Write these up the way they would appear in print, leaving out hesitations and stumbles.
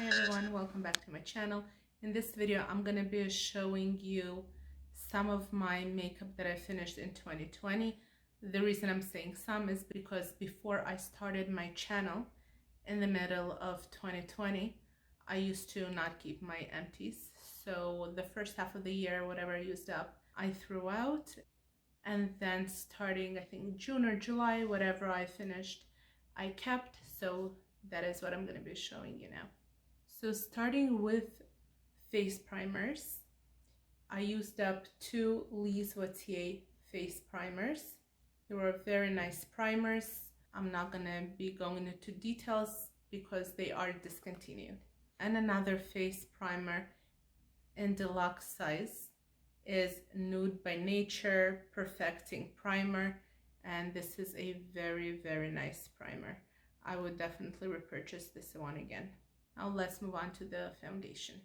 Hi everyone, welcome back to my channel. In this video, I'm going to be showing you some of my makeup that I finished in 2020. The reason I'm saying some is because before I started my channel in the middle of 2020, I used to not keep my empties. So the first half of the year, whatever I used up, I threw out. And then starting, I think June or July, whatever I finished, I kept. So that is what I'm going to be showing you now. So starting with face primers, I used up 2 Lise Watier face primers. They were very nice primers. I'm not gonna be going into details because they are discontinued. And another face primer in deluxe size is Nude by Nature Perfecting Primer, and this is a very nice primer. I would definitely repurchase this one again. Now let's move on to the foundation.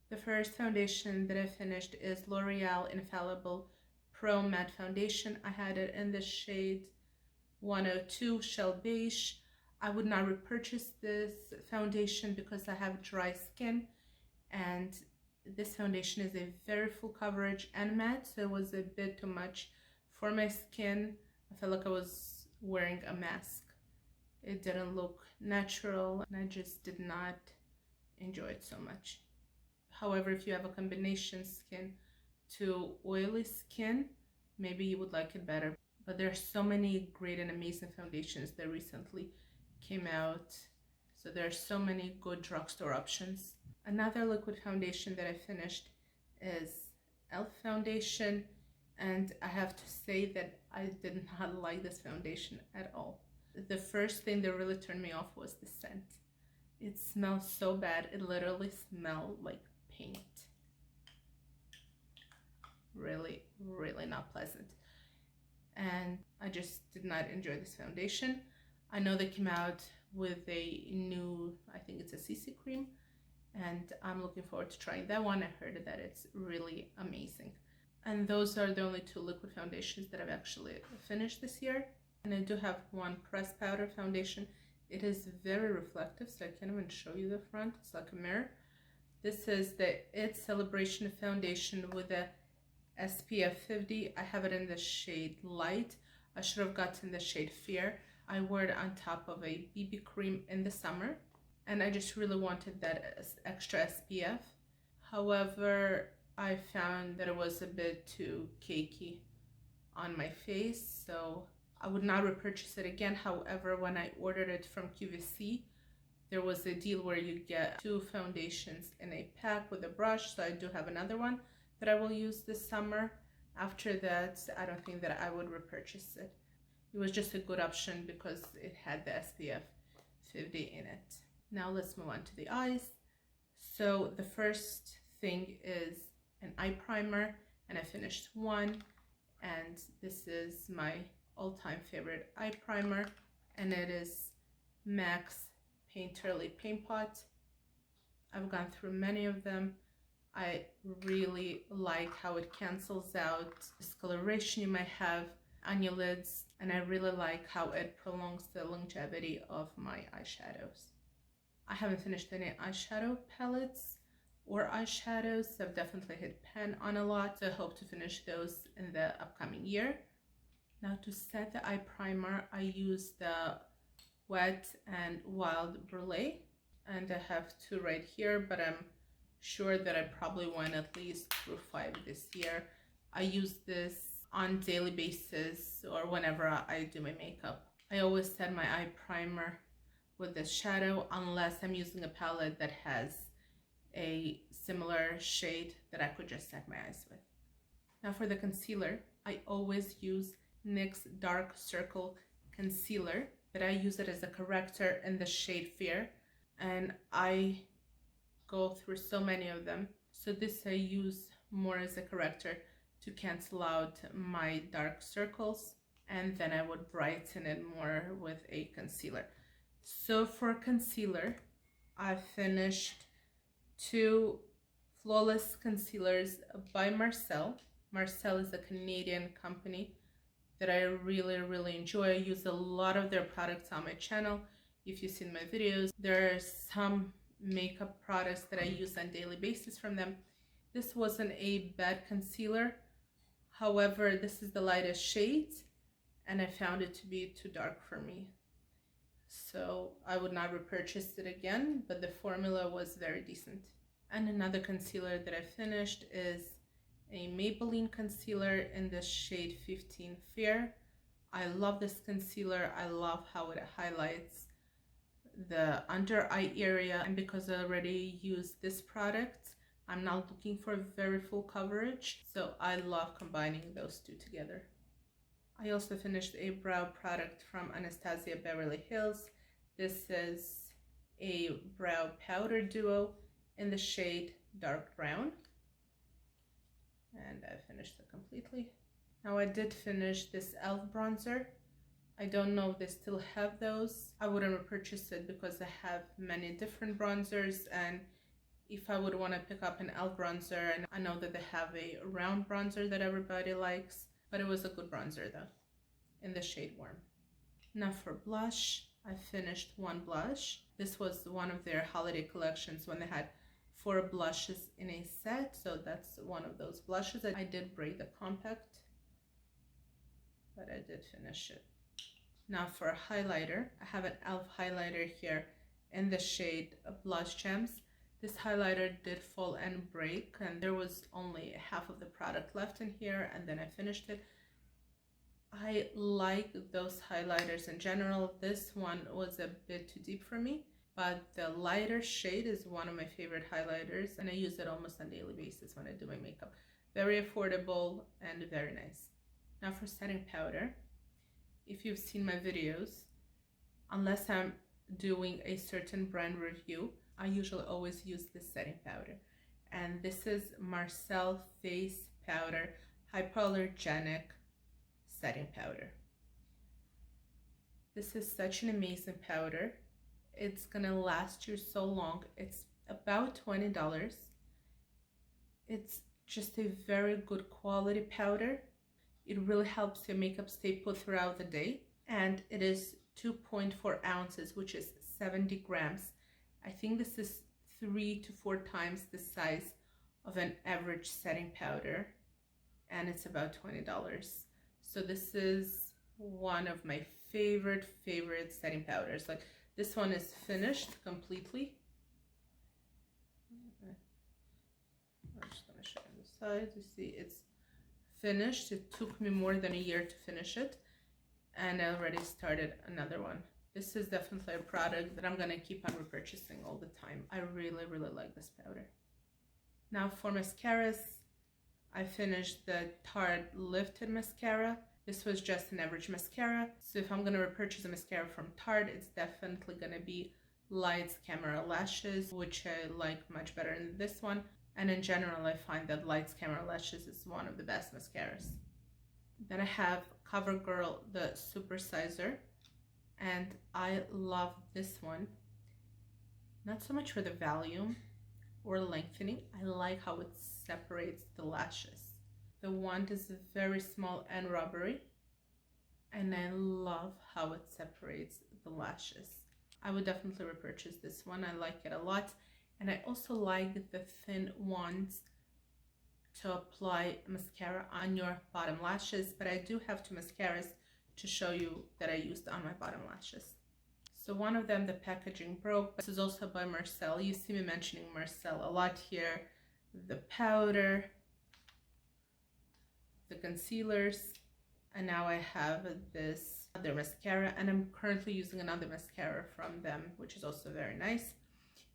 The first foundation that I finished is L'Oreal Infallible Pro Matte Foundation. I had it in the shade 102 Shell Beige. I would not repurchase this foundation because I have dry skin, and this foundation is a very full coverage and matte, so it was a bit too much for my skin. I felt like I was wearing a mask. It didn't look natural and I just did not enjoy it so much. However, if you have a combination skin to oily skin, maybe you would like it better. But there are so many great and amazing foundations that recently came out. So there are so many good drugstore options. Another liquid foundation that I finished is e.l.f. foundation. And I have to say that I did not like this foundation at all. The first thing that really turned me off was the scent. It smells so bad. It literally smelled like paint. Really not pleasant. And I just did not enjoy this foundation. I know they came out with a new, I think it's a CC cream, and I'm looking forward to trying that one. I heard that it's really amazing. And those are the only 2 liquid foundations that I've actually finished this year. And I do have one pressed powder foundation. It is very reflective, so I can't even show you the front. It's like a mirror. This is the IT Celebration Foundation with a SPF 50. I have it in the shade Light. I should have gotten the shade Fear. I wore it on top of a BB cream in the summer, and I just really wanted that extra SPF. However, I found that it was a bit too cakey on my face, so I would not repurchase it again. However, when I ordered it from QVC, there was a deal where you get 2 foundations in a pack with a brush, so I do have another one that I will use this summer. After that, I don't think that I would repurchase it. It was just a good option because it had the SPF 50 in it. Now let's move on to the eyes. So the first thing is an eye primer, and I finished one, and this is my all-time favorite eye primer, and it is MAC's Painterly Paint Pot. I've gone through many of them. I really like how it cancels out discoloration you might have on your lids, and I really like how it prolongs the longevity of my eyeshadows. I haven't finished any eyeshadow palettes or eyeshadows. I've definitely hit pan on a lot, so I hope to finish those in the upcoming year. Now to set the eye primer, I use the Wet and Wild Brulee, and I have 2 right here, but I'm sure that I probably went at least through 5 this year. I use this on daily basis or whenever I do my makeup. I always set my eye primer with this shadow unless I'm using a palette that has a similar shade that I could just set my eyes with. Now for the concealer, I always use NYX Dark Circle Concealer, but I use it as a corrector in the shade Fear, and I go through so many of them. So this I use more as a corrector to cancel out my dark circles, and then I would brighten it more with a concealer. So for concealer, I finished 2 Flawless Concealers by Marcel. Marcel is a Canadian company that I really enjoy. I use a lot of their products on my channel. If you've seen my videos, there are some makeup products that I use on a daily basis from them. This wasn't a bad concealer. However, this is the lightest shade, and I found it to be too dark for me. So I would not repurchase it again, but the formula was very decent. And another concealer that I finished is a Maybelline concealer in the shade 15 Fair. I love this concealer. I love how it highlights the under eye area, and because I already used this product, I'm not looking for very full coverage, so I love combining those two together. I also finished a brow product from Anastasia Beverly Hills. This is a brow powder duo in the shade dark brown, and I finished it completely. Now I did finish this e.l.f. bronzer. I don't know if they still have those. I wouldn't repurchase it because they have many different bronzers, and if I would want to pick up an e.l.f. bronzer, and I know that they have a round bronzer that everybody likes, but it was a good bronzer though, in the shade Warm. Now for blush, I finished one blush. This was one of their holiday collections when they had 4 blushes in a set, so that's one of those blushes. I did break the compact, but I did finish it. Now for a highlighter, I have an e.l.f. highlighter here in the shade Blush Gems. This highlighter did fall and break, and there was only half of the product left in here, and then I finished it. I like those highlighters in general. This one was a bit too deep for me, but the lighter shade is one of my favorite highlighters, and I use it almost on a daily basis when I do my makeup. Very affordable and very nice. Now for setting powder, if you've seen my videos, unless I'm doing a certain brand review, I usually always use this setting powder. And this is Marcel Face Powder Hypoallergenic Setting Powder. This is such an amazing powder. It's gonna last you so long. It's about $20. It's just a very good quality powder. It really helps your makeup stay put throughout the day. And it is 2.4 ounces, which is 70 grams. I think this is 3 to 4 times the size of an average setting powder, and it's about $20. So this is one of my favorite setting powders. Like, this one is finished completely. I'm just gonna show you the sides. You see it's finished. It took me more than a year to finish it, and I already started another one. This is definitely a product that I'm gonna keep on repurchasing all the time. I really like this powder. Now for mascaras, I finished the Tarte Lifted Mascara. This was just an average mascara, so if I'm gonna repurchase a mascara from Tarte, it's definitely gonna be Lights Camera Lashes, which I like much better than this one. And in general, I find that Lights Camera Lashes is one of the best mascaras. Then I have CoverGirl, the Supersizer, and I love this one. Not so much for the volume or lengthening. I like how it separates the lashes. The wand is very small and rubbery, and I love how it separates the lashes. I would definitely repurchase this one. I like it a lot. And I also like the thin wands to apply mascara on your bottom lashes, but I do have 2 mascaras to show you that I used on my bottom lashes. So one of them, the packaging broke. This is also by Marcel. You see me mentioning Marcel a lot here. The powder, the concealers, and now I have this other mascara, and I'm currently using another mascara from them, which is also very nice.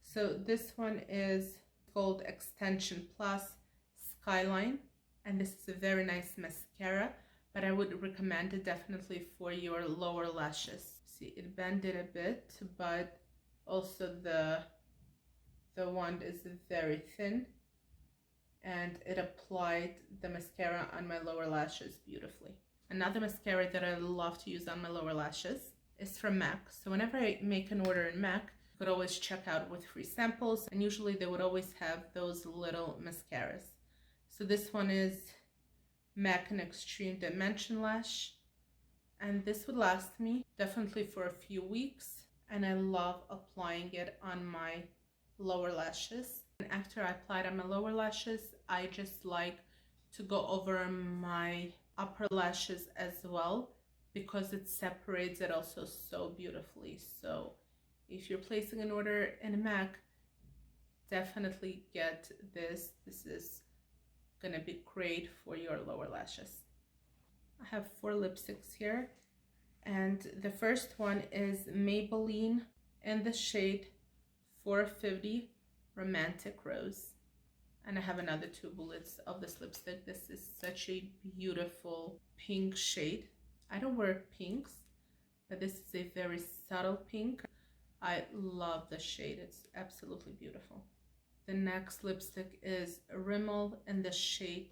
So this one is called Extension Plus Skyline, and this is a very nice mascara, but I would recommend it definitely for your lower lashes. See, it bended a bit, but also the wand is very thin, and it applied the mascara on my lower lashes beautifully. Another mascara that I love to use on my lower lashes is from MAC. So whenever I make an order in MAC, you could always check out with free samples, and usually they would always have those little mascaras. So this one is MAC and Extreme Dimension Lash, and this would last me definitely for a few weeks, and I love applying it on my lower lashes. And after I applied on my lower lashes, I just like to go over my upper lashes as well, because it separates it also so beautifully. So if you're placing an order in MAC, definitely get this. This is gonna be great for your lower lashes. I have 4 lipsticks here, and the first one is Maybelline in the shade 450 Romantic Rose. And I have another 2 bullets of this lipstick. This is such a beautiful pink shade. I don't wear pinks, but this is a very subtle pink. I love the shade. It's absolutely beautiful. The next lipstick is Rimmel in the shade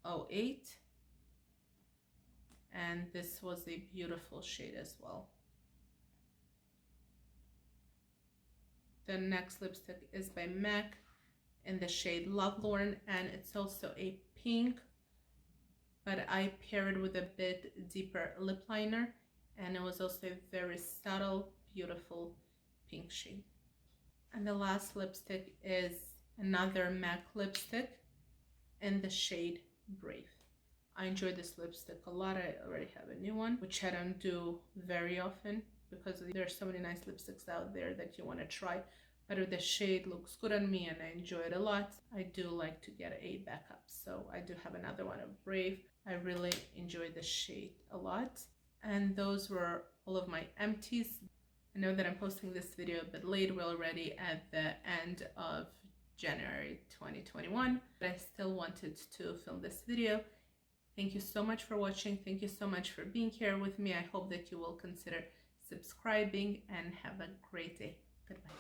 08. And this was a beautiful shade as well. The next lipstick is by MAC in the shade Lovelorn, and it's also a pink, but I paired with a bit deeper lip liner, and it was also a very subtle, beautiful pink shade. And the last lipstick is another MAC lipstick in the shade Brave. I enjoy this lipstick a lot. I already have a new one, which I don't do very often because there's so many nice lipsticks out there that you want to try. But if the shade looks good on me and I enjoy it a lot, I do like to get a backup. So I do have another one of Brave. I really enjoy the shade a lot. And those were all of my empties. I know that I'm posting this video a bit late. We're already at the end of January 2021, but I still wanted to film this video. Thank you so much for watching. Thank you so much for being here with me. I hope that you will consider subscribing, and have a great day. Goodbye.